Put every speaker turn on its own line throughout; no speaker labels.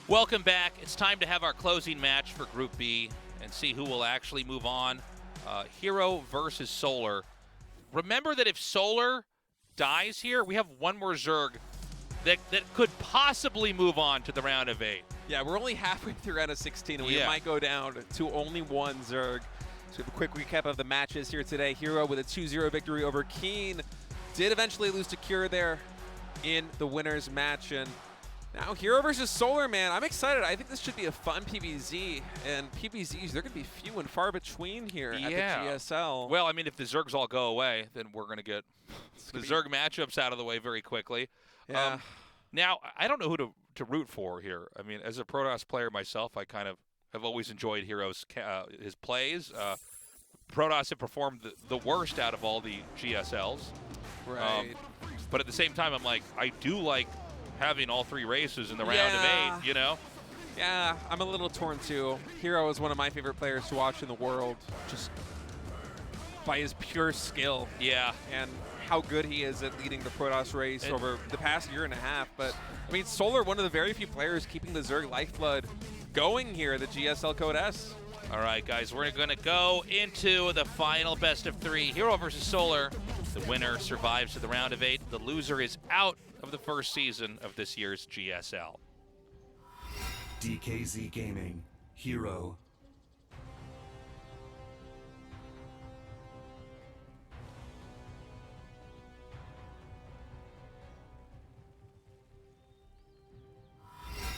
Welcome back. It's time to have our closing match for Group B and see who will actually move on. herO versus Solar. Remember that if Solar dies here, we have one more Zerg that could possibly move on to the round of 8.
Yeah, we're only halfway through round of 16, and we might go down to only one Zerg. So we have a quick recap of the matches here today. herO with a 2-0 victory over Keen. Did eventually lose to Cure there in the winner's match. And now herO versus Solar, man. I'm excited. I think this should be a fun PvZ. And PvZs, they're going to be few and far between here at the GSL.
Well, I mean, if the Zergs all go away, then we're going to get the Zerg matchups out of the way very quickly.
Yeah.
Now, I don't know who to root for here. I mean, as a Protoss player myself, I kind of have always enjoyed herO's his plays. Protoss have performed the worst out of all the GSLs.
Right.
But at the same time, I'm like, I do like having all 3 races in the round of 8, you know?
Yeah, I'm a little torn too. herO is one of my favorite players to watch in the world, just by his pure skill.
Yeah.
And how good he is at leading the Protoss race over the past year and a half. But, I mean, Solar, one of the very few players keeping the Zerg lifeblood going here, the GSL Code S.
All right, guys, we're going to go into the final best of 3. herO versus Solar. The winner survives to the round of 8. The loser is out of the first season of this year's GSL.
DKZ Gaming, herO.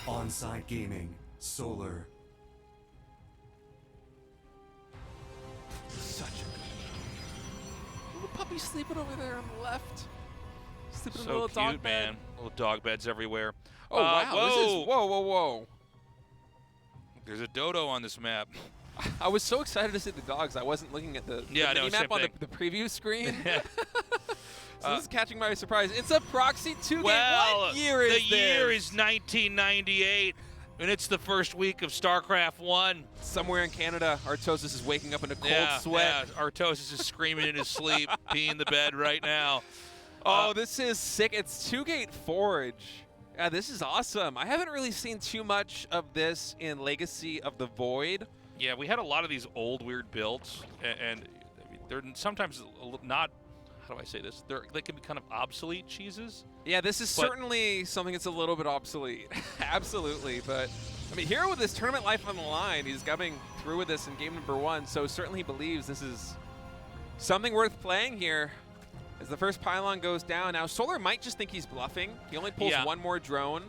Onside Gaming, Solar.
Such a good little puppy sleeping over there on the left. Sleeping in a little
So
dog
cute,
bed.
man. Little dog beds everywhere.
Oh, wow.
Whoa.
Whoa.
There's a dodo on this map.
I was so excited to see the dogs. I wasn't looking at the map on the preview screen. So this is catching my surprise. It's a proxy 2-game.
Well,
what year is
the
this?
year is 1998, and it's the first week of StarCraft 1.
Somewhere in Canada, Artosis is waking up in a cold sweat.
Yeah, Artosis is screaming in his sleep, peeing the bed right now.
Oh, this is sick. It's 2-Gate Forge. Yeah, this is awesome. I haven't really seen too much of this in Legacy of the Void.
Yeah, we had a lot of these old weird builds, and I mean, they're sometimes not, how do I say this? They can be kind of obsolete cheeses.
Yeah, this is certainly something that's a little bit obsolete. Absolutely, but I mean, herO with his tournament life on the line, he's coming through with this in game number 1, so certainly he believes this is something worth playing here. As the first pylon goes down, now Solar might just think he's bluffing. He only pulls one more drone.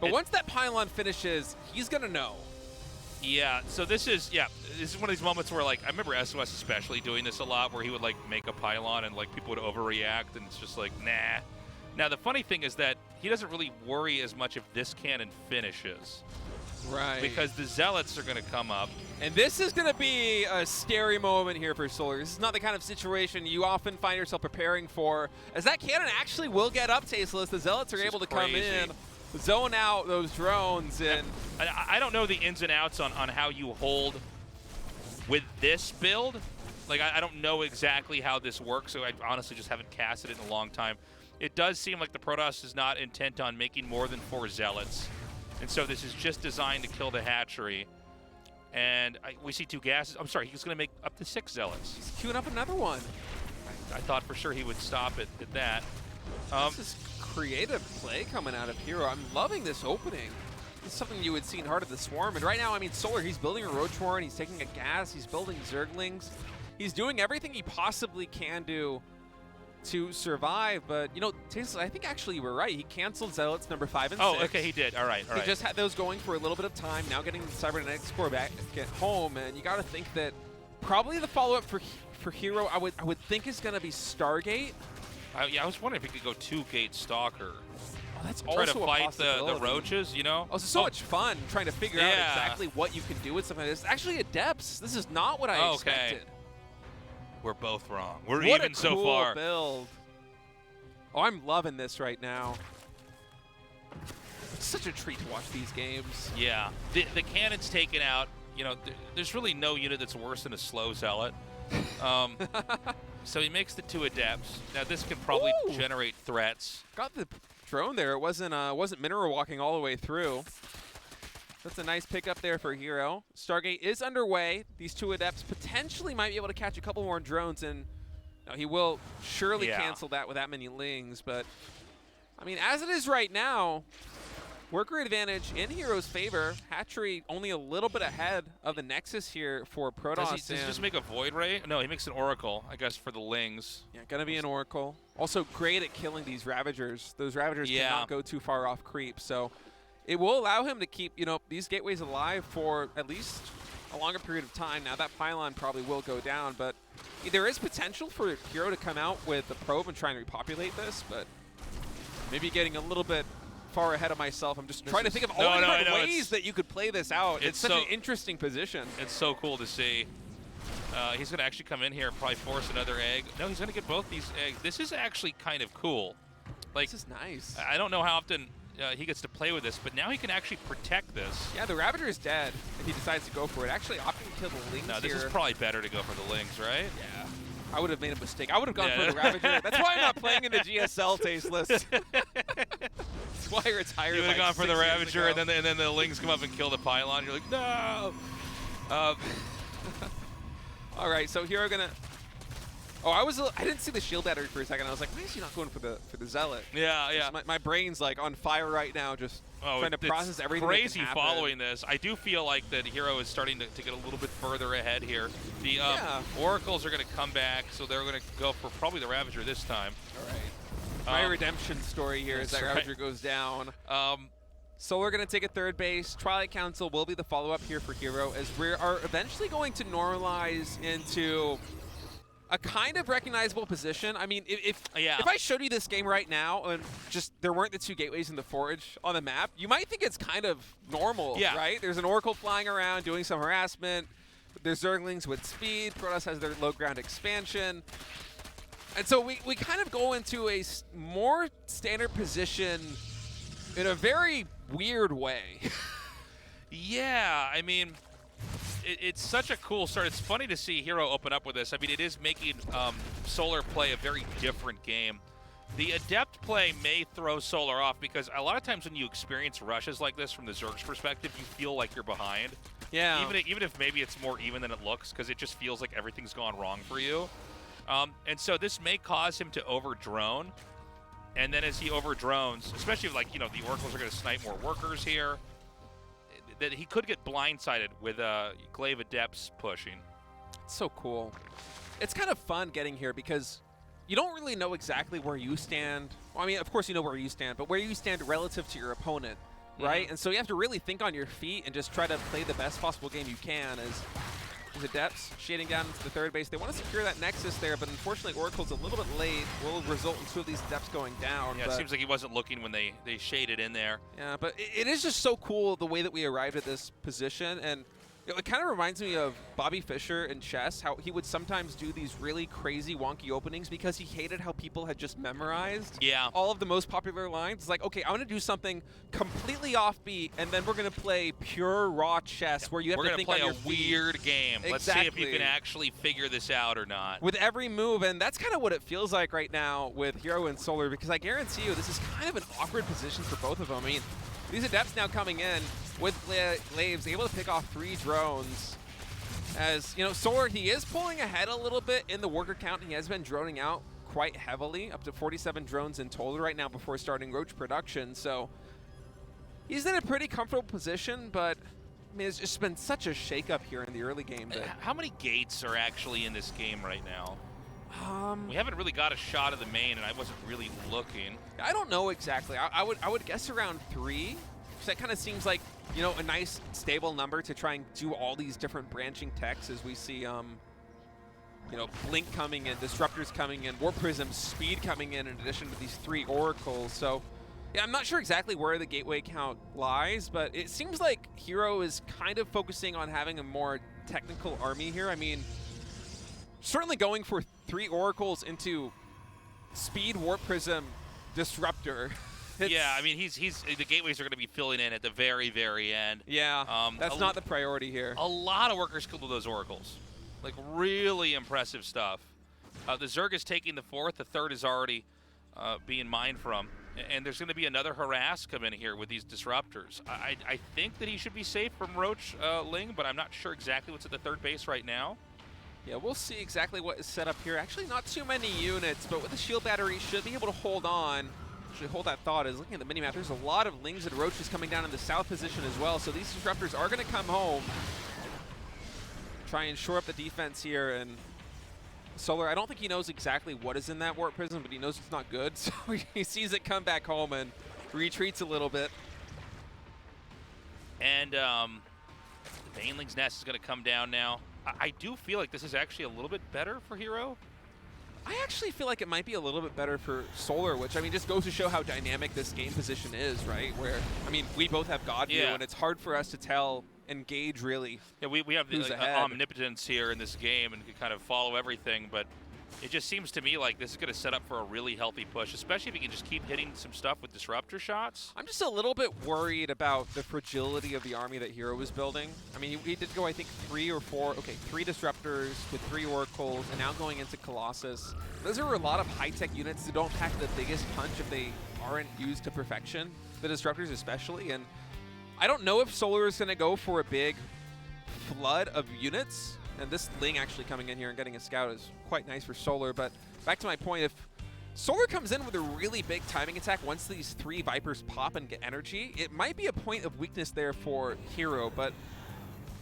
But once that pylon finishes, he's going to know.
Yeah, so this is one of these moments where, like, I remember SOS especially doing this a lot, where he would, like, make a pylon and, like, people would overreact, and it's just like, nah. Now, the funny thing is that he doesn't really worry as much if this cannon finishes.
Right.
Because the Zealots are going to come up.
And this is going to be a scary moment here for Solar. This is not the kind of situation you often find yourself preparing for, as that cannon actually will get up, Tasteless. The Zealots are able to come in, zone out those drones. And
I don't know the ins and outs on how you hold with this build. Like, I don't know exactly how this works, so I honestly just haven't casted it in a long time. It does seem like the Protoss is not intent on making more than 4 Zealots. And so this is just designed to kill the hatchery. And we see 2 gases. I'm sorry, he's going to make up to 6 Zealots.
He's queuing up another one.
I thought for sure he would stop at that.
This is creative play coming out of herO. I'm loving this opening. This is something you would see in Heart of the Swarm. And right now, I mean, Solar, he's building a Roach Warren. He's taking a gas. He's building Zerglings. He's doing everything he possibly can do to survive. But, you know, Tasteless, I think actually you were right. He canceled Zealots number 5 and 6.
Oh, okay, he did. All right.
He just had those going for a little bit of time. Now getting the Cybernetics core back at home. And you got to think that probably the follow-up for herO, I would think is going to be Stargate.
Yeah, I was wondering if he could go 2-Gate Stalker.
Oh, that's
try
also
to
a
fight the roaches, you know?
Oh, this is so much fun trying to figure out exactly what you can do with something like this. Actually, Adepts, this is not what I expected.
We're both wrong. We're even so far.
What a cool build. Oh, I'm loving this right now. It's such a treat to watch these games.
Yeah. The cannon's taken out. You know, there's really no unit that's worse than a slow Zealot. So he makes the 2 Adepts. Now this can probably generate threats.
Got the drone there. It wasn't Mineral walking all the way through. That's a nice pickup there for herO. Stargate is underway. These two Adepts potentially might be able to catch a couple more drones, and he will surely cancel that with that many Lings. But, I mean, as it is right now, worker advantage in herO's favor. Hatchery only a little bit ahead of the Nexus here for Protoss.
Does he just make a Void Ray? No, he makes an Oracle, I guess, for the Lings.
Yeah, gonna be an Oracle. Also great at killing these Ravagers. Those Ravagers cannot go too far off creep, so it will allow him to keep, these gateways alive for at least a longer period of time. Now that pylon probably will go down, but there is potential for herO to come out with a probe and try and repopulate this, but maybe getting a little bit far ahead of myself. I'm just trying to think of all the different ways that you could play this out. It's such an interesting position.
It's so cool to see. He's going to actually come in here and probably force another egg. No, he's going to get both these eggs. This is actually kind of cool. Like,
this is nice.
I don't know how often he gets to play with this, but now he can actually protect this.
Yeah, the Ravager is dead if he decides to go for it. Actually opting to kill the Lings
No, this
here.
is probably better to go for the Lings, right?
Yeah. I would have made a mistake. I would have gone for the Ravager. That's why I'm not playing in the GSL tasteless. That's why I retired.
You would have gone for the Ravager, and then the Lings come up and kill the pylon. You're like, no.
All right, so herO gonna. Oh, I didn't see the shield battery for a second. I was like, why is he not going for the Zealot?
Yeah, yeah.
My brain's like on fire right now, just trying to process everything.
Crazy following this. I do feel like that herO is starting to get a little bit further ahead here. The Oracles are going to come back, so they're going to go for probably the Ravager this time.
All right. My redemption story here is that Ravager goes down. Solar going to take a third base. Twilight Council will be the follow-up here for herO, as we are eventually going to normalize into a kind of recognizable position. I mean, if I showed you this game right now and just there weren't the two gateways in the Forge on the map, you might think it's kind of normal, right? There's an Oracle flying around doing some harassment. There's Zerglings with speed. Protoss has their low ground expansion. And so we kind of go into a more standard position in a very weird way.
Yeah, I mean, it's such a cool start. It's funny to see herO open up with this. I mean, it is making Solar play a very different game. The Adept play may throw Solar off because a lot of times when you experience rushes like this from the Zerg's perspective, you feel like you're behind.
Yeah.
Even if maybe it's more even than it looks, because it just feels like everything's gone wrong for you. And so this may cause him to over-drone. And then as he over-drones, especially if, like, the Oracles are going to snipe more workers here, that he could get blindsided with Glaive Adepts pushing.
It's so cool. It's kind of fun getting here because you don't really know exactly where you stand. Well, I mean, of course you know where you stand, but where you stand relative to your opponent, right? And so you have to really think on your feet and just try to play the best possible game you can as Adepts shading down into the third base. They want to secure that Nexus there, but unfortunately Oracle's a little bit late. Will result in two of these Adepts going down.
Yeah, it seems like he wasn't looking when they shaded in there.
Yeah, but it is just so cool the way that we arrived at this position, and it kind of reminds me of Bobby Fischer in chess, how he would sometimes do these really crazy wonky openings because he hated how people had just memorized all of the most popular lines. It's like, okay, I want to do something completely offbeat, and then we're going to play pure raw chess where you have to think on your feet.
We're going to play a weird game.
Exactly.
Let's see if you can actually figure this out or not.
With every move, and that's kind of what it feels like right now with herO and Solar, because I guarantee you this is kind of an awkward position for both of them. I mean, these Adepts now coming in with Glaives, able to pick off 3 drones. As, Solar, he is pulling ahead a little bit in the worker count. He has been droning out quite heavily, up to 47 drones in total right now before starting Roach production. So he's in a pretty comfortable position, but I mean, it's just been such a shakeup here in the early game.
How many gates are actually in this game right now? We haven't really got a shot of the main, and I wasn't really looking.
I don't know exactly. I would guess around 3. So that kind of seems like, a nice stable number to try and do all these different branching techs as we see, Blink coming in, Disruptors coming in, Warp Prism, Speed coming in addition to these 3 Oracles. So, yeah, I'm not sure exactly where the gateway count lies, but it seems like herO is kind of focusing on having a more technical army here. I mean, certainly going for 3 Oracles into Speed, Warp Prism, Disruptor.
Yeah, I mean, the gateways are going to be filling in at the very, very end.
Yeah, that's not the priority here.
A lot of workers killed with those Oracles. Like, really impressive stuff. The Zerg is taking the 4th. The 3rd is already being mined from. And there's going to be another harass come in here with these disruptors. I think that he should be safe from Ro.16, but I'm not sure exactly what's at the third base right now.
Yeah, we'll see exactly what is set up here. Actually, not too many units, but with the shield battery, should be able to hold on. Actually, hold that thought. Is looking at the minimap, there's a lot of Lings and Roaches coming down in the south position as well, so these disruptors are going to come home. Try and shore up the defense here, and Solar, I don't think he knows exactly what is in that Warp Prism, but he knows it's not good, so he sees it come back home and retreats a little bit.
And the Baneling's Nest is going to come down now. I do feel like this is actually a little bit better for herO.
I actually feel like it might be a little bit better for Solar, which, I mean, just goes to show how dynamic this game position is, right? Where, I mean, we both have God View, and it's hard for us to tell and gauge, really.
Yeah, we have the omnipotence here in this game and can kind of follow everything, but it just seems to me like this is going to set up for a really healthy push, especially if you can just keep hitting some stuff with disruptor shots.
I'm just a little bit worried about the fragility of the army that herO was building. I mean, he did go, I think, 3 or 4, okay, 3 disruptors with 3 oracles, and now going into Colossus. Those are a lot of high-tech units that don't pack the biggest punch if they aren't used to perfection, the disruptors especially, and I don't know if Solar is going to go for a big flood of units. And this Ling actually coming in here and getting a scout is quite nice for Solar. But back to my point, if Solar comes in with a really big timing attack once these 3 Vipers pop and get energy, it might be a point of weakness there for herO. But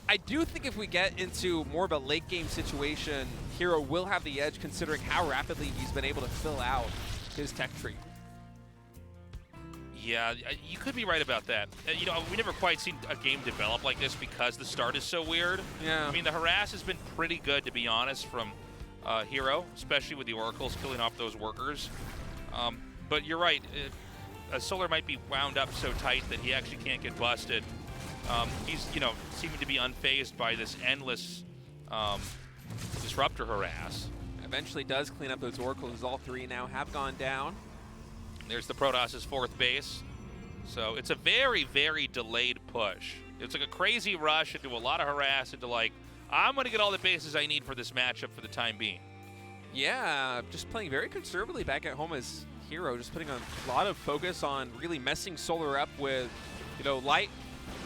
I do think if we get into more of a late game situation, herO will have the edge considering how rapidly he's been able to fill out his tech tree.
Yeah, you could be right about that. You know, we never quite seen a game develop like this because the start is so weird. Yeah. I mean, the harass has been pretty good, to be honest, from herO, especially with the oracles killing off those workers. But you're right. Solar might be wound up so tight that he actually can't get busted. He's, you know, seeming to be unfazed by this endless disruptor harass.
Eventually does clean up those oracles. All 3 now have gone down.
There's the Protoss' 4th base. So it's a very, very delayed push. It's like a crazy rush into a lot of harass into like, I'm going to get all the bases I need for this matchup for the time being.
Yeah, just playing very conservatively back at home as herO, just putting a lot of focus on really messing Solar up with, you know, light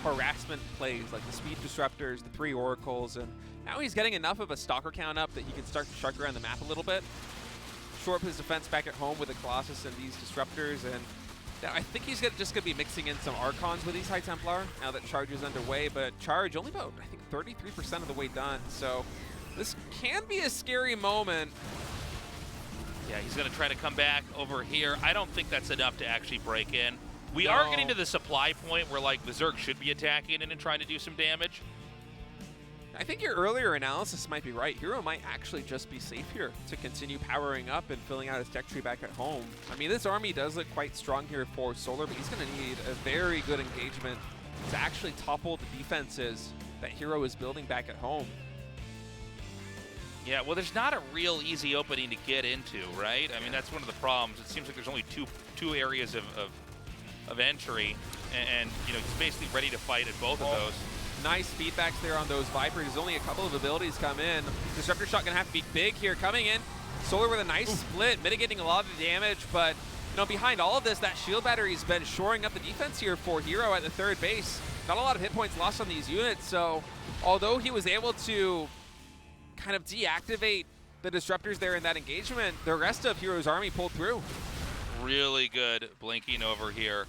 harassment plays like the speed disruptors, the 3 oracles, and now he's getting enough of a stalker count up that he can start to shark around the map a little bit. Shore up his defense back at home with the Colossus and these disruptors, and now I think he's just going to be mixing in some Archons with these High Templar now that Charge is underway, but Charge only about, I think, 33% of the way done, so this can be a scary moment.
Yeah, he's going to try to come back over here. I don't think that's enough to actually break in. We are getting to the supply point where, like, the Zerg should be attacking in and trying to do some damage.
I think your earlier analysis might be right. herO might actually just be safe here to continue powering up and filling out his tech tree back at home. I mean, this army does look quite strong here for Solar, but he's going to need a very good engagement to actually topple the defenses that herO is building back at home.
Yeah, well, there's not a real easy opening to get into, right? I mean, that's one of the problems. It seems like there's only two areas of entry, and you know, he's basically ready to fight at both of those.
Nice feedbacks there on those Vipers. There's only a couple of abilities come in. Disruptor shot gonna have to be big here. Coming in, Solar with a nice split, mitigating a lot of the damage, but you know, behind all of this, that shield battery's been shoring up the defense here for herO at the 3rd base. Not a lot of hit points lost on these units, so although he was able to kind of deactivate the disruptors there in that engagement, the rest of herO's army pulled through.
Really good blinking over here.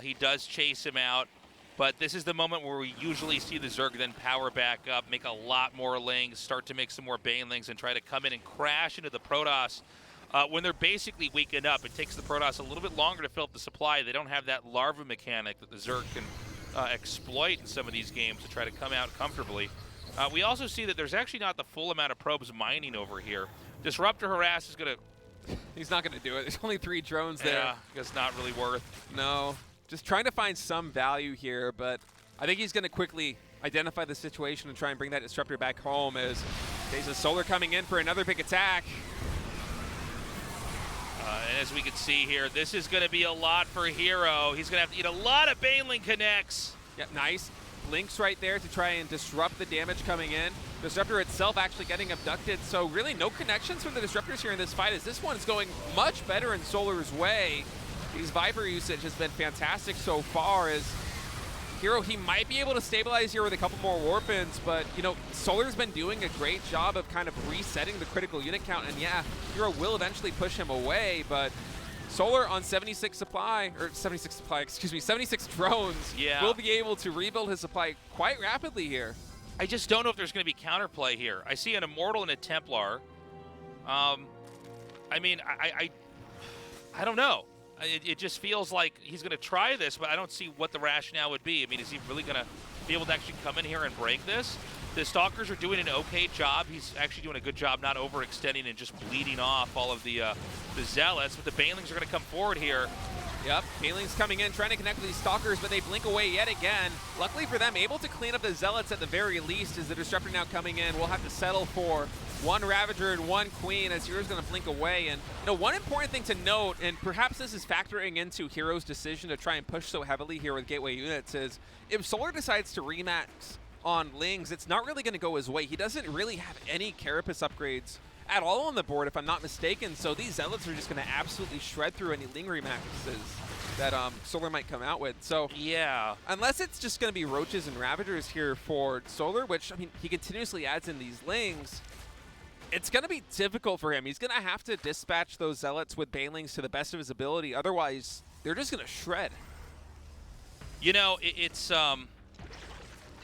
He does chase him out. But this is the moment where we usually see the Zerg then power back up, make a lot more Lings, start to make some more Banelings, and try to come in and crash into the Protoss. When they're basically weakened up, it takes the Protoss a little bit longer to fill up the supply. They don't have that larva mechanic that the Zerg can exploit in some of these games to try to come out comfortably. We also see that there's actually not the full amount of probes mining over here. Disruptor harass is going to...
He's not going to do it. There's only 3 drones there.
Yeah, it's not really worth.
No. Just trying to find some value here, but I think he's going to quickly identify the situation and try and bring that disruptor back home as there's a Solar coming in for another big attack.
And as we can see here, this is going to be a lot for herO. He's going to have to eat a lot of Baneling connects.
Yeah, nice. Blinks right there to try and disrupt the damage coming in. Disruptor itself actually getting abducted, so really no connections from the disruptors here in this fight as this one's going much better in Solar's way. His Viper usage has been fantastic so far. As herO, he might be able to stabilize here with a couple more Warpins, but, you know, Solar's been doing a great job of kind of resetting the critical unit count, and yeah, herO will eventually push him away, but Solar on 76 supply, or 76 supply, excuse me, 76 drones, will be able to rebuild his supply quite rapidly here.
I just don't know if there's going to be counterplay here. I see an Immortal and a Templar. I mean, I don't know. It just feels like he's going to try this, but I don't see what the rationale would be. I mean, is he really going to be able to actually come in here and break this? The Stalkers are doing an okay job. He's actually doing a good job not overextending and just bleeding off all of the Zealots, but the Banelings are going to come forward here.
Yep, Banelings coming in, trying to connect with these Stalkers, but they blink away yet again. Luckily for them, able to clean up the Zealots at the very least, as the Disruptor now coming in. We'll have to settle for one Ravager and one Queen, as hero's going to blink away. And, you know, one important thing to note, and perhaps this is factoring into hero's decision to try and push so heavily here with gateway units, is if Solar decides to remax on Lings, it's not really going to go his way. He doesn't really have any Carapace upgrades at all on the board, if I'm not mistaken, so these Zealots are just going to absolutely shred through any Ling remaxes that Solar might come out with. So
yeah,
unless it's just going to be Roaches and Ravagers here for Solar, which, I mean, he continuously adds in these Lings, it's going to be difficult for him. He's going to have to dispatch those Zealots with Banelings to the best of his ability, otherwise they're just going to shred.
You know,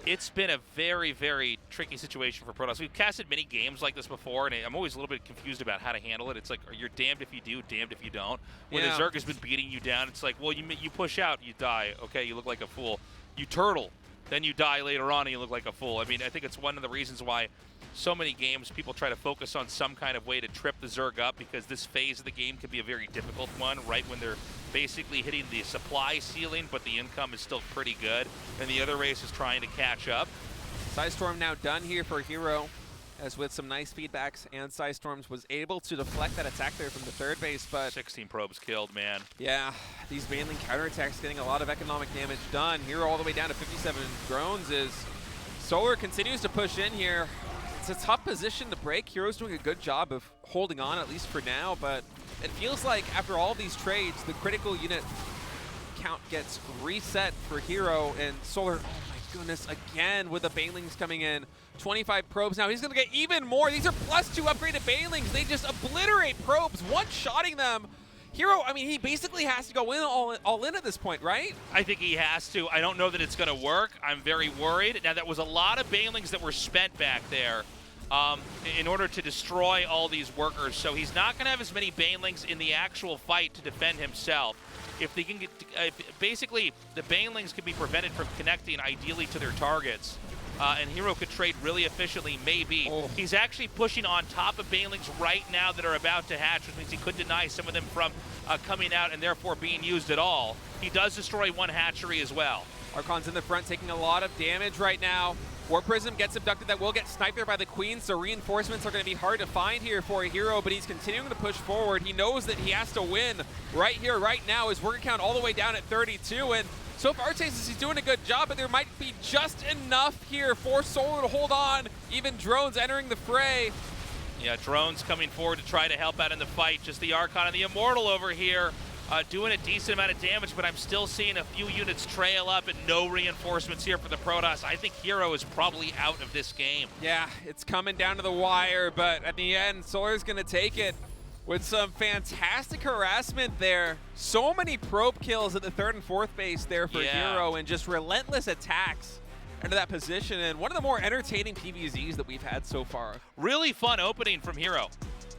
it's been a very, very tricky situation for Protoss. We've casted many games like this before, and I'm always a little bit confused about how to handle it. It's like, you're damned if you do, damned if you don't. When the Zerg has been beating you down, it's like, well, you push out, you die. Okay, you look like a fool. You turtle, then you die later on, and you look like a fool. I mean, I think it's one of the reasons why so many games people try to focus on some kind of way to trip the Zerg up, because this phase of the game can be a very difficult one, right when they're basically hitting the supply ceiling, but the income is still pretty good, and the other race is trying to catch up.
Psystorm now done here for herO, as with some nice feedbacks, and Psystorms was able to deflect that attack there from the third base, but
16 probes killed, man.
Yeah, these Baneling counterattacks getting a lot of economic damage done. herO all the way down to 57 drones as Solar continues to push in here. It's a tough position to break. herO's doing a good job of holding on, at least for now, but it feels like after all these trades, the critical unit count gets reset for herO, and Solar, oh my goodness, again with the Banelings coming in. 25 probes now. He's going to get even more. These are +2 upgraded Banelings. They just obliterate probes, one-shotting them. herO, I mean, he basically has to go in all in at this point, right?
I think he has to. I don't know that it's going to work. I'm very worried. Now, that was a lot of Banelings that were spent back there in order to destroy all these workers. So he's not going to have as many Banelings in the actual fight to defend himself. If they can get, basically, the Banelings can be prevented from connecting ideally to their targets. And herO could trade really efficiently, maybe.
Oh.
He's actually pushing on top of Banelings right now that are about to hatch, which means he could deny some of them from coming out and therefore being used at all. He does destroy one hatchery as well.
Archon's in the front taking a lot of damage right now. War Prism gets abducted. That will get sniped there by the Queen, so reinforcements are going to be hard to find here for herO, but he's continuing to push forward. He knows that he has to win right here, right now. His worker count all the way down at 32, and so far Chase he's doing a good job, but there might be just enough here for Solar to hold on. Even drones entering the fray.
Yeah, drones coming forward to try to help out in the fight. Just the Archon and the Immortal over here doing a decent amount of damage, but I'm still seeing a few units trail up and no reinforcements here for the Protoss. I think herO is probably out of this game.
Yeah, it's coming down to the wire, but at the end, Solar's going to take it with some fantastic harassment there. So many probe kills at the third and fourth base there for herO, and just relentless attacks into that position, and one of the more entertaining PvZs that we've had so far.
Really fun opening from herO.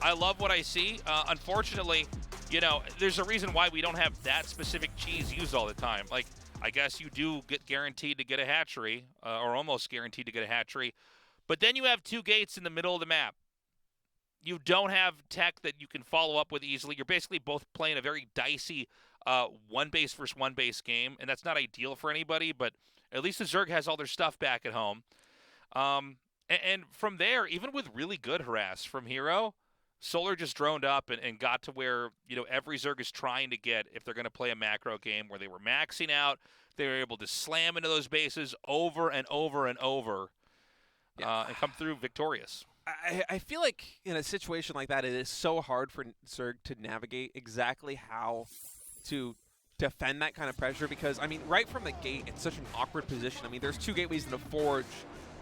I love what I see. Unfortunately, you know, there's a reason why we don't have that specific cheese used all the time. Like, I guess you do get guaranteed to get a hatchery, or almost guaranteed to get a hatchery, but then you have two gates in the middle of the map. You don't have tech that you can follow up with easily. You're basically both playing a very dicey one base versus one base game, and that's not ideal for anybody, but at least the Zerg has all their stuff back at home. And from there, even with really good harass from herO, Solar just droned up and got to where, you know, every Zerg is trying to get if they're going to play a macro game where they were maxing out. They were able to slam into those bases over and over and over and come through victorious.
I feel like in a situation like that, it is so hard for Zerg to navigate exactly how to defend that kind of pressure because, I mean, right from the gate, it's such an awkward position. I mean, there's 2 gateways in a forge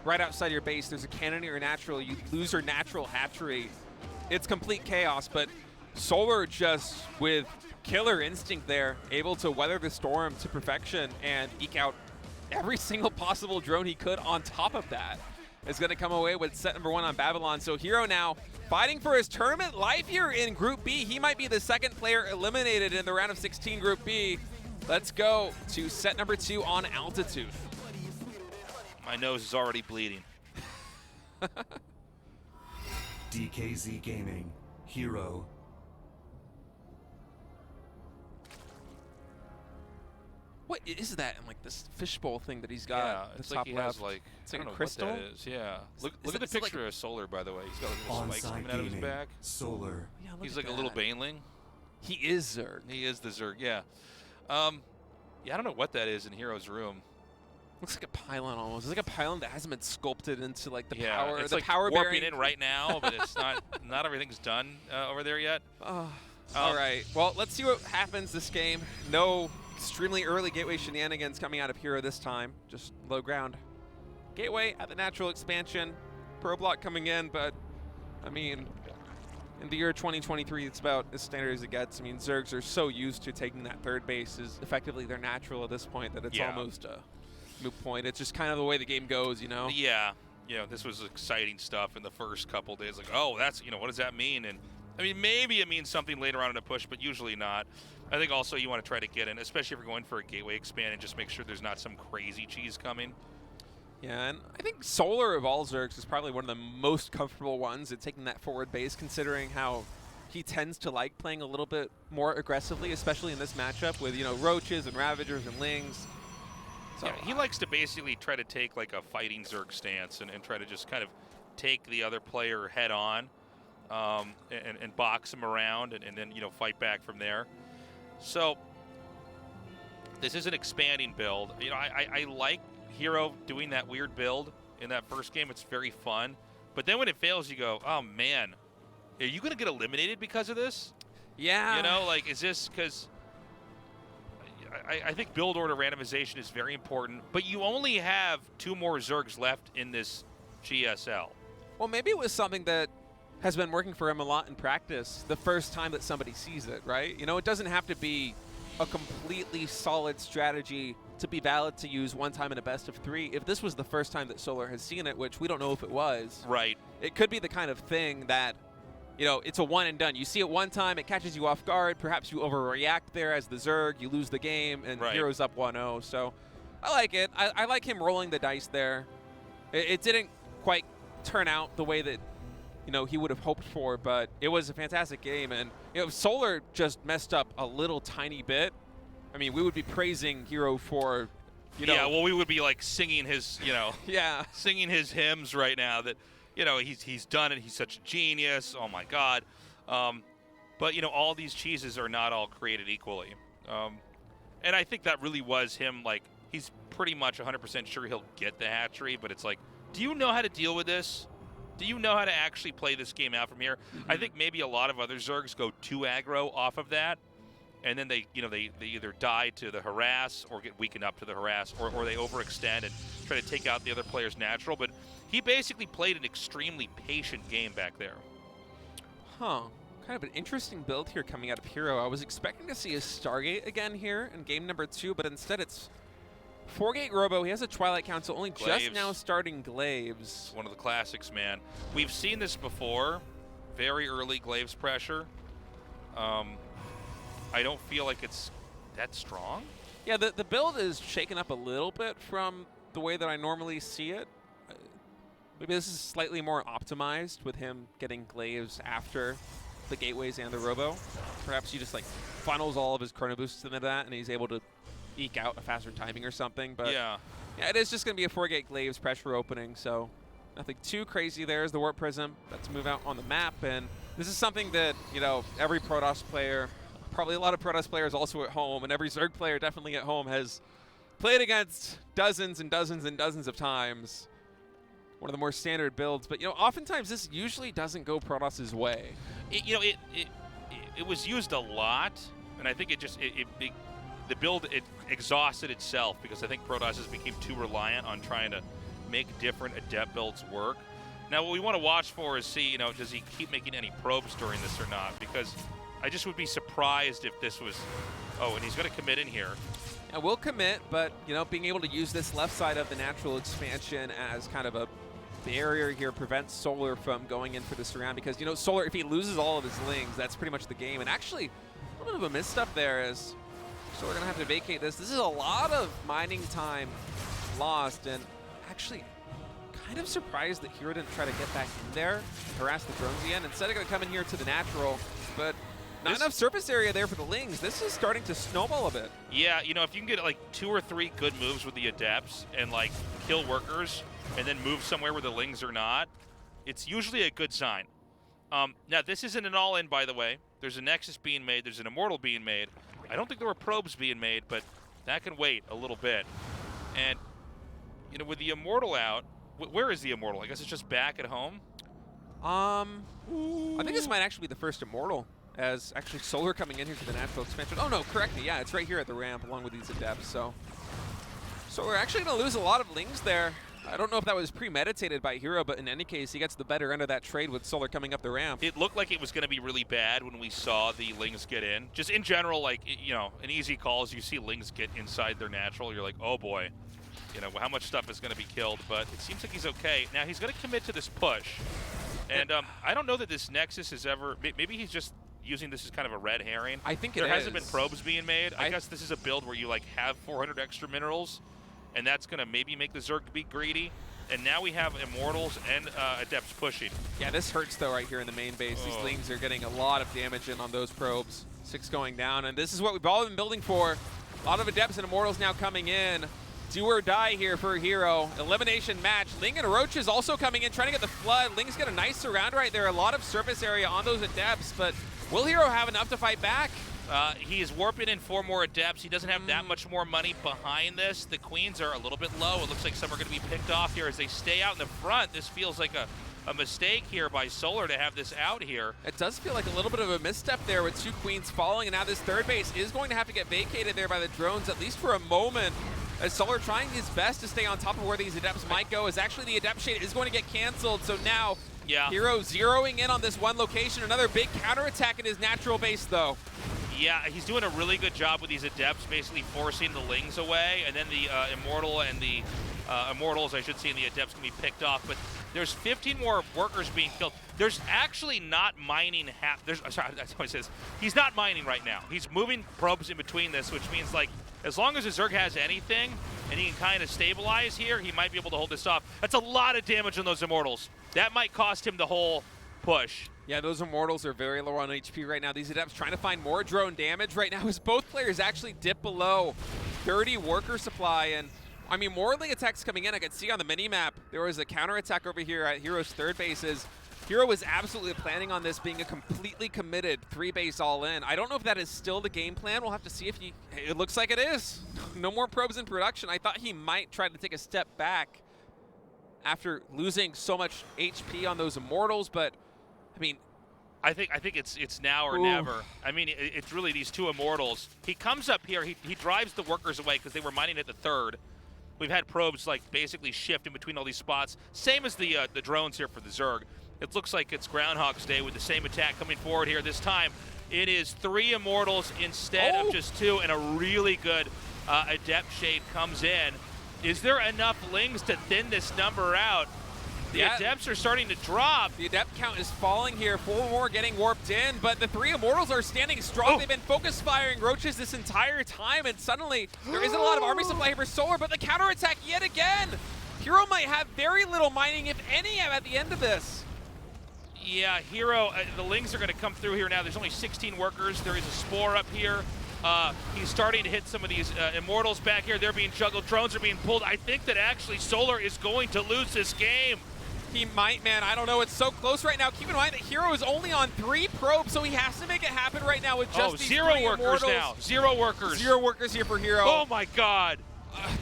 right outside your base. There's a cannon or your natural. You lose your natural hatchery. It's complete chaos, but Solar just with killer instinct there, able to weather the storm to perfection and eke out every single possible drone he could. On top of that, is going to come away with set number 1 on Babylon. So herO now fighting for his tournament life here in Group B. He might be the 2nd player eliminated in the round of 16 Group B. Let's go to set number 2 on Altitude.
My nose is already bleeding.
DKZ Gaming, herO.
What is that in like this fishbowl thing that he's got?
Yeah, it's like he has like,
it's
I
like
don't
a
know
crystal.
what that is. Yeah. Look at the
it like
picture of Solar, by the way. He's got like little spikes
Onside
coming out of his
Gaming,
back.
Solar.
Yeah, look
He's
at
like a little
that.
baneling.
He is Zerg.
He is the Zerg, yeah. Yeah, I don't know what that is in herO's room.
Looks like a pylon almost. It's like a pylon that hasn't been sculpted into like the
Yeah,
power.
it's
the
like
power
warping
bearing.
in right now, but it's not everything's done over there yet.
All right. Well, let's see what happens this game. No extremely early gateway shenanigans coming out of herO this time. Just low ground. Gateway at the natural expansion. Pro block coming in, but I mean, in the year 2023, it's about as standard as it gets. I mean, Zergs are so used to taking that 3rd base as effectively their natural at this point that it's almost a moot point. It's just kind of the way the game goes, you know?
Yeah. This was exciting stuff in the first couple days. Like, oh, that's, what does that mean? And I mean, maybe it means something later on in a push, but usually not. I think also you want to try to get in, especially if you're going for a gateway expand, and just make sure there's not some crazy cheese coming.
Yeah, and I think Solar of all Zergs is probably one of the most comfortable ones at taking that forward base, considering how he tends to like playing a little bit more aggressively, especially in this matchup with, Roaches and Ravagers and Lings. So
Yeah, he likes to basically try to take like a fighting Zerg stance and try to just kind of take the other player head on and box him around and then, fight back from there. So this is an expanding build. I like herO doing that weird build in that first game. It's very fun. But then when it fails, you go, oh, man, are you going to get eliminated because of this?
yeah.
Is this because I think build order randomization is very important, but you only have 2 more Zergs left in this GSL.
Well, maybe it was something that has been working for him a lot in practice the first time that somebody sees it, right? It doesn't have to be a completely solid strategy to be valid to use one time in a best of 3. If this was the first time that Solar has seen it, which we don't know if it was,
Right.
it could be the kind of thing that, it's a one and done. You see it one time, it catches you off guard, perhaps you overreact there as the Zerg, you lose the game, and
Right.
herO's up 1-0. So I like it. I like him rolling the dice there. It didn't quite turn out the way that he would have hoped for, but it was a fantastic game. And if Solar just messed up a little tiny bit, I mean, we would be praising herO for,
Yeah, well, we would be like singing his,
yeah,
singing his hymns right now that, he's done it. He's such a genius. Oh, my God. But, all these cheeses are not all created equally. And I think that really was him. Like, he's pretty much 100% sure he'll get the hatchery, but it's like, do you know how to deal with this? Do you know how to actually play this game out from here?
Mm-hmm.
I think maybe a lot of other Zergs go too aggro off of that, and then they either die to the harass or get weakened up to the harass, or they overextend and try to take out the other player's natural. But he basically played an extremely patient game back there.
Huh. Kind of an interesting build here coming out of herO. I was expecting to see a Stargate again here in game number 2, but instead it's 4-gate Robo. He has a Twilight Council, only just
Glaives.
now starting Glaives.
One of the classics, man. We've seen this before. Very early Glaives pressure. I don't feel like it's that strong.
Yeah, the build is shaken up a little bit from the way that I normally see it. Maybe this is slightly more optimized with him getting Glaives after the gateways and the Robo. Perhaps he just like funnels all of his chrono boosts into that and he's able to eke out a faster timing or something. But
Yeah.
yeah, it is just going to be a 4-gate Glaives pressure opening, so nothing too crazy there. Is the Warp Prism that's move out on the map, and this is something that, every Protoss player, probably a lot of Protoss players also at home, and every Zerg player definitely at home has played against dozens and dozens and dozens of times. One of the more standard builds, but oftentimes this usually doesn't go Protoss's way.
It was used a lot And I think the build exhausted itself because I think Protoss became too reliant on trying to make different Adept builds work. Now, what we want to watch for is see, does he keep making any probes during this or not? Because I just would be surprised if this was, and he's going to commit in here.
And we'll commit, but, being able to use this left side of the natural expansion as kind of a barrier here prevents Solar from going in for the surround because, Solar, if he loses all of his lings, that's pretty much the game. And actually, a little bit of a misstep there is Solar going to have to vacate this. This is a lot of mining time lost, and actually kind of surprised that herO didn't try to get back in there, harass the drones again. Instead of going to come in here to the natural, but not enough surface area there for the lings. This is starting to snowball a bit.
Yeah, if you can get like 2 or 3 good moves with the Adepts and like kill workers and then move somewhere where the lings are not, it's usually a good sign. Now, this isn't an all-in, by the way. There's a Nexus being made. There's an Immortal being made. I don't think there were probes being made, but that can wait a little bit. And, with the Immortal out, where is the Immortal? I guess it's just back at home?
I think this might actually be the first Immortal, as actually Solar coming in here to the natural expansion. Oh, no, correct me. Yeah, it's right here at the ramp along with these Adepts. So we're actually going to lose a lot of lings there. I don't know if that was premeditated by herO, but in any case, he gets the better end of that trade with Solar coming up the ramp.
It looked like it was going to be really bad when we saw the lings get in. Just in general, like, an easy calls, you see lings get inside their natural, you're like, oh boy, how much stuff is going to be killed, but it seems like he's okay. Now, he's going to commit to this push. And I don't know that this Nexus is ever, maybe he's just using this as kind of a red herring.
I think
there hasn't been probes being made. I guess this is a build where you like have 400 extra minerals, and that's going to maybe make the Zerg be greedy. And now we have Immortals and Adepts pushing.
Yeah, this hurts though right here in the main base. These lings are getting a lot of damage in on those probes. 6 going down, and this is what we've all been building for. A lot of Adepts and Immortals now coming in. Do or die here for herO. Elimination match. Ling and Roach is also coming in, trying to get the flood. Ling's got a nice surround right there. A lot of surface area on those Adepts, but will herO have enough to fight back?
He is warping in 4 more Adepts. He doesn't have that much more money behind this. The Queens are a little bit low. It looks like some are going to be picked off here as they stay out in the front. This feels like a mistake here by Solar to have this out here.
It does feel like a little bit of a misstep there with 2 Queens falling, and now this third base is going to have to get vacated there by the drones, at least for a moment. As Solar trying his best to stay on top of where these Adepts might go, as actually the Adept Shade is going to get canceled. So now herO zeroing in on this one location. Another big counterattack in his natural base, though.
Yeah, he's doing a really good job with these Adepts, basically forcing the lings away, and then the Immortal and the Immortals, I should say, and the Adepts can be picked off. But there's 15 more workers being killed. There's actually not mining. Sorry, that's what it says. He's not mining right now. He's moving probes in between this, which means like as long as the Zerg has anything and he can kind of stabilize here, he might be able to hold this off. That's a lot of damage on those Immortals. That might cost him the whole push.
Yeah, those Immortals are very low on HP right now. These Adepts trying to find more drone damage right now as both players actually dip below 30 worker supply. And I mean, more Ling attacks coming in. I could see on the mini-map there was a counterattack over here at herO's third bases. herO was absolutely planning on this being a completely committed 3-base all-in. I don't know if that is still the game plan. We'll have to see if it looks like it is. No more probes in production. I thought he might try to take a step back after losing so much HP on those Immortals, but I mean,
I think it's now or never. I mean, it's really these 2 Immortals. He comes up here. He drives the workers away because they were mining at the third. We've had probes like basically shift in between all these spots. Same as the drones here for the Zerg. It looks like it's Groundhog's Day with the same attack coming forward here. This time, it is 3 Immortals instead of just 2, and a really good Adept Shade comes in. Is there enough lings to thin this number out? The Adepts are starting to drop.
The Adept count is falling here. 4 more getting warped in, but the 3 Immortals are standing strong. They've been focus firing Roaches this entire time, and suddenly there isn't a lot of army supply here for Solar, but the counterattack yet again. herO might have very little mining, if any, at the end of this.
Yeah, herO, the lings are going to come through here now. There's only 16 workers. There is a Spore up here. He's starting to hit some of these Immortals back here. They're being juggled. Drones are being pulled. I think that actually Solar is going to lose this game.
He might, man. I don't know. It's so close right now. Keep in mind that herO is only on 3 probes, so he has to make it happen right now with just these
0
3
workers
Immortals.
now. 0 workers.
0 workers here for herO.
Oh my God.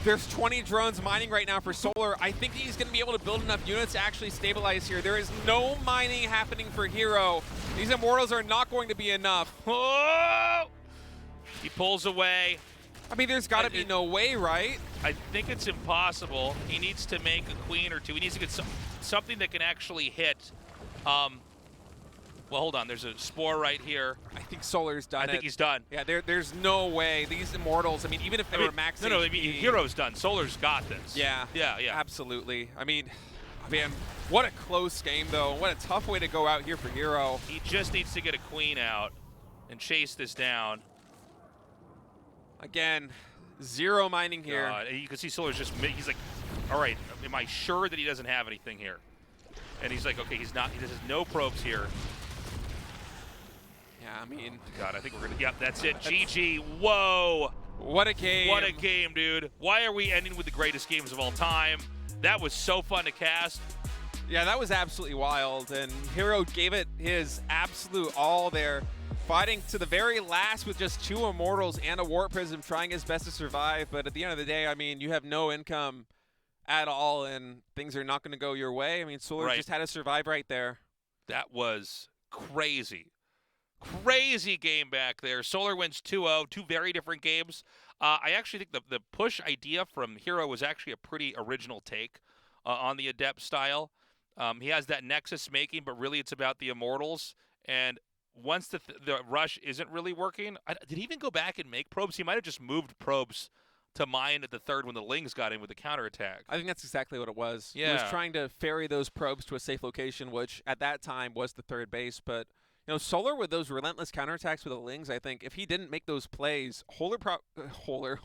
There's 20 drones mining right now for Solar. I think he's going to be able to build enough units to actually stabilize here. There is no mining happening for herO. These Immortals are not going to be enough.
Oh! He pulls away.
I mean, there's got to be no way, right?
I think it's impossible. He needs to make a queen or two. He needs to get something that can actually hit. Well, hold on. There's a spore right here.
I think Solar's done
I think he's done.
Yeah, there's no way. These Immortals, I mean, even if they were max
No, I mean, herO's done. Solar's got this.
Yeah.
Yeah.
Absolutely. I mean, man, what a close game, though. What a tough way to go out here for herO.
He just needs to get a queen out and chase this down.
Again, zero mining here.
You can see Solar's just, he's like, all right, am I sure that he doesn't have anything here? And he's like, okay, he's not, he has no probes here.
Yeah, I mean.
God, I think we're going to, yep, that's it. GG, whoa.
What a game.
What a game, dude. Why are we ending with the greatest games of all time? That was so fun to cast.
Yeah, that was absolutely wild, and herO gave it his absolute all there, fighting to the very last with just 2 Immortals and a Warp Prism, trying his best to survive. But at the end of the day, I mean, you have no income at all, and things are not going to go your way. I mean, Solar just had to survive right there.
That was crazy. Crazy game back there. Solar wins 2-0, 2 very different games. I actually think the push idea from herO was actually a pretty original take on the Adept style. He has that Nexus making, but really it's about the Immortals. And once the rush isn't really working, did he even go back and make probes? He might have just moved probes to mine at the third when the Lings got in with the counterattack.
I think that's exactly what it was.
Yeah.
He was trying to ferry those probes to a safe location, which at that time was the third base. But, you know, Solar with those relentless counterattacks with the Lings, I think if he didn't make those plays, oh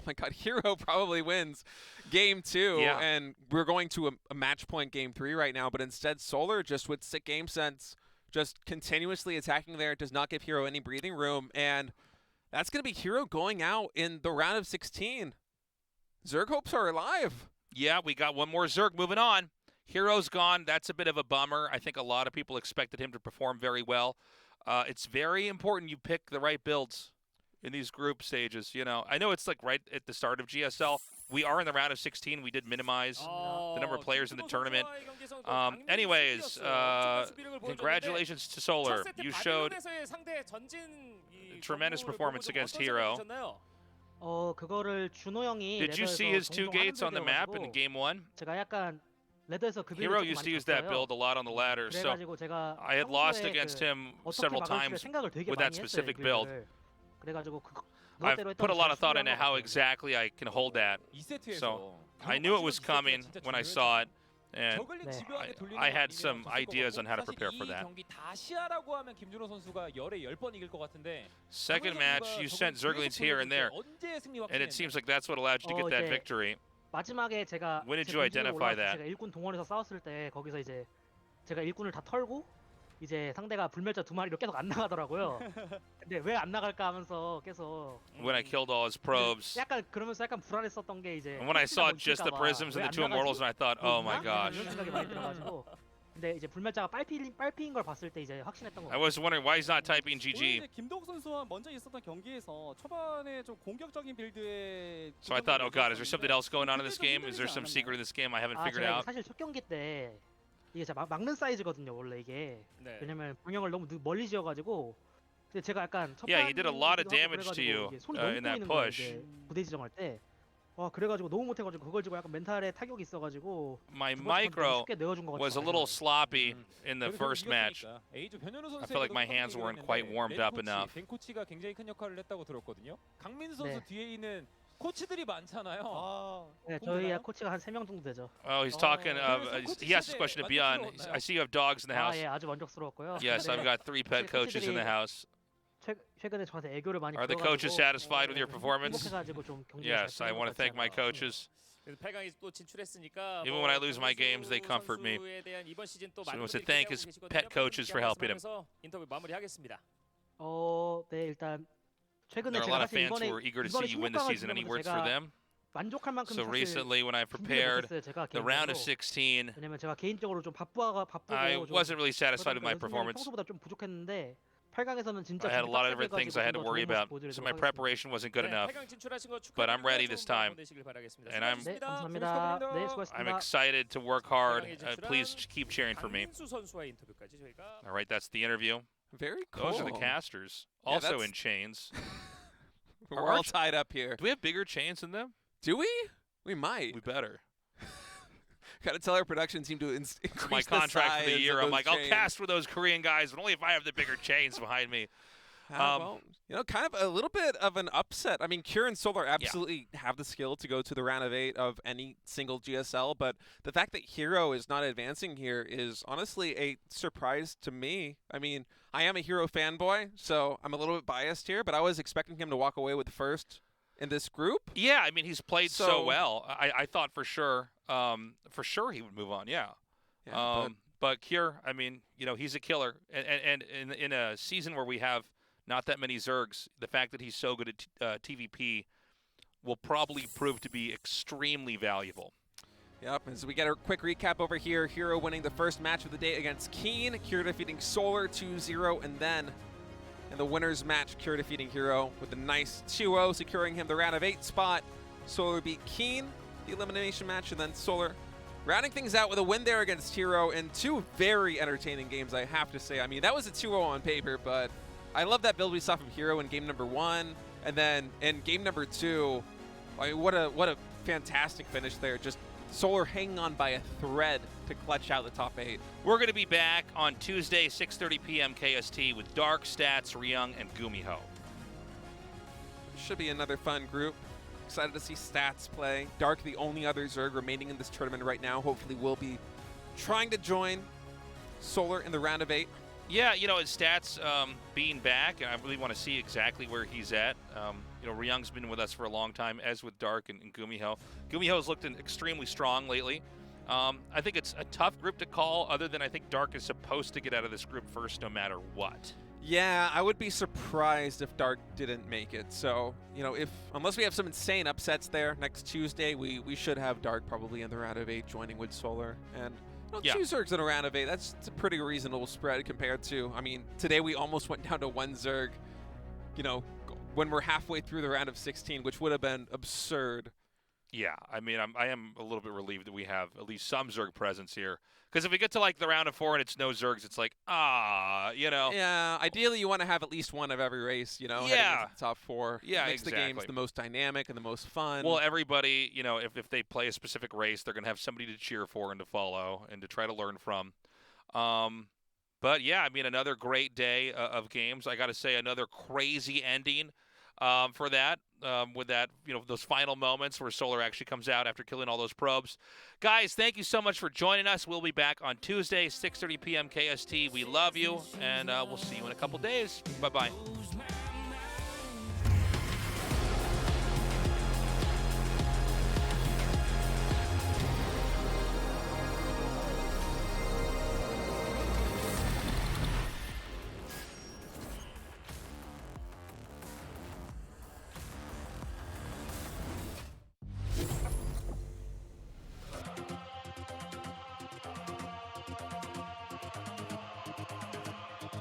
my God, herO probably wins game 2.
Yeah.
And we're going to a match point game 3 right now. But instead, Solar just with sick game sense, just continuously attacking there, does not give herO any breathing room. And that's going to be herO going out in the round of 16. Zerg hopes are alive.
Yeah, we got one more Zerg moving on. herO's gone. That's a bit of a bummer. I think a lot of people expected him to perform very well. It's very important you pick the right builds in these group stages. You know, I know it's like right at the start of GSL. We are in the round of 16. We did minimize the number of players in the tournament. Anyways, congratulations to Solar. You showed a tremendous performance against herO. Did you see his 2 gates on the map in game 1? herO used to use that build a lot on the ladder, so I had lost against him several times with that specific build. I've put a lot of thought into how exactly I can hold that. So I knew it was coming when I saw it, and I had some ideas on how to prepare for that. Second match, you sent Zerglings here and there, and it seems like that's what allowed you to get that victory.
마지막에 제가
When did you identify that?
제가 일꾼 동원해서 싸웠을 때 거기서 이제 제가 일꾼을 다 털고 이제 상대가 불멸자 2마리로 계속 안 나가더라고요. 근데 왜 안 나갈까 하면서 계속
When I killed all his probes.
약간 그러면서 약간 불안했었던 게 이제
And when I saw just the prisms and the 2 Immortals, and I thought, oh my gosh.
이런 생각이 많이 들어가지고 근데 이제 불멸자가 빨피인 걸 봤을 때 이제 확신했던 거.
I was wondering why he's not typing GG.
김도욱 선수와 먼저 있었던 경기에서 초반에 좀 공격적인 빌드에
So I thought, oh god, is there something else going on in this game? Is there some secret in this game I haven't figured
제가
out?
사실 첫 경기 때 이게 제가 막는 사이즈거든요 원래 이게. 왜냐면 병영을 너무 멀리 지어가지고. 근데 제가 약간 첫
Yeah, he did a lot of damage to you in that push.
부대 지정할 때. 그래가지고 너무 못해가지고 그걸 지고 약간 멘탈에 타격이 있어가지고
My micro was a little sloppy in the first match. I felt like my hands weren't quite warmed up enough.
벤코치가 굉장히 큰 역할을 했다고 들었거든요. 강민수 선수 뒤에 있는 코치들이 많잖아요.
네, 저희 코치가 한 3명 정도 되죠.
Oh, he's talking he asked this question to Beyond. I see you have dogs in the house.
예, 아주 만족스러웠고요.
Yes, I've got 3 pet coaches in the house.
최근에 저한테 애교를 많이
Are the coaches satisfied with your performance?
행복해가지고 좀
Yes, I want to thank my coaches. Even when I lose my games, they comfort me. So he wants to thank his pet coaches for helping him.
네, 일단 최근에
There are a
제가
lot of
사실
fans who are eager to see you win the season. Any words for them?
만족할 만큼
So recently, when I prepared the round of 16,
왜냐면 제가 개인적으로 좀 바쁘고
I wasn't really satisfied with my performance.
평소보다 좀 부족했는데 8강에서는 진짜
I had a lot of different things I had to worry about, so my preparation wasn't good enough. But I'm ready this time, and I'm
감사합니다. 네, 수고하셨습니다.
excited to work hard. Please keep cheering for me. All right, that's the interview.
Very cool.
Those are the casters,
Yeah,
also
that's-
in chains.
We're all tied up here.
Do we have bigger chains than them?
Do we? We might.
We better.
Got to tell our production team to increase
My contract
the size
for the year.
of
I'm
those
like,
chains.
I'll cast with those Korean guys, but only if I have the bigger chains behind me.
Well, kind of a little bit of an upset. I mean, Kieran Solar absolutely have the skill to go to the round of 8 of any single GSL, but the fact that herO is not advancing here is honestly a surprise to me. I mean, I am a herO fanboy, so I'm a little bit biased here, but I was expecting him to walk away with first in this group.
Yeah, I mean, he's played so well. I thought for sure he would move on. Yeah. But Kier, I mean, he's a killer, and in a season where we have not that many Zergs, the fact that he's so good at TVP will probably prove to be extremely valuable.
Yep, as we get a quick recap over here, herO winning the first match of the day against Keen, Kier defeating Solar 2-0, and then in the winner's match, Kier defeating herO with a nice 2-0, securing him the round of 8 spot. Solar beat Keen, the elimination match, and then Solar rounding things out with a win there against herO in 2 very entertaining games, I have to say. I mean, that was a 2-0 on paper, but I love that build we saw from herO in game number 1, and then in game number 2, I mean, what a fantastic finish there. Just Solar hanging on by a thread to clutch out the top 8.
We're going to be back on Tuesday, 6:30 p.m. KST with Dark, Stats, Ryung, and Gumiho.
Should be another fun group. Excited to see Stats play. Dark, the only other Zerg remaining in this tournament right now, hopefully will be trying to join Solar in the round of 8.
Yeah, his Stats being back, and I really want to see exactly where he's at. Ryung's been with us for a long time, as with Dark and Gumiho. Gumiho's looked extremely strong lately. I think it's a tough group to call, other than I think Dark is supposed to get out of this group first no matter what.
Yeah, I would be surprised if Dark didn't make it. So, unless we have some insane upsets there next Tuesday, we should have Dark probably in the round of 8 joining with Solar. And 2 Zergs in a round of 8, that's a pretty reasonable spread compared to, I mean, today we almost went down to 1 Zerg, when we're halfway through the round of 16, which would have been absurd.
Yeah, I mean, I am a little bit relieved that we have at least some Zerg presence here. Because if we get to, the round of 4 and it's no Zergs, it's like, Yeah,
ideally you want to have at least one of every race, heading into the top 4.
Yeah,
Makes the games the most dynamic and the most fun.
Well, everybody, if they play a specific race, they're going to have somebody to cheer for and to follow and to try to learn from. But, yeah, I mean, another great day of games. I got to say, another crazy ending for that. With that, those final moments where Solar actually comes out after killing all those probes. Guys, thank you so much for joining us. We'll be back on Tuesday, 6:30 p.m. KST. We love you, and we'll see you in a couple days. Bye-bye.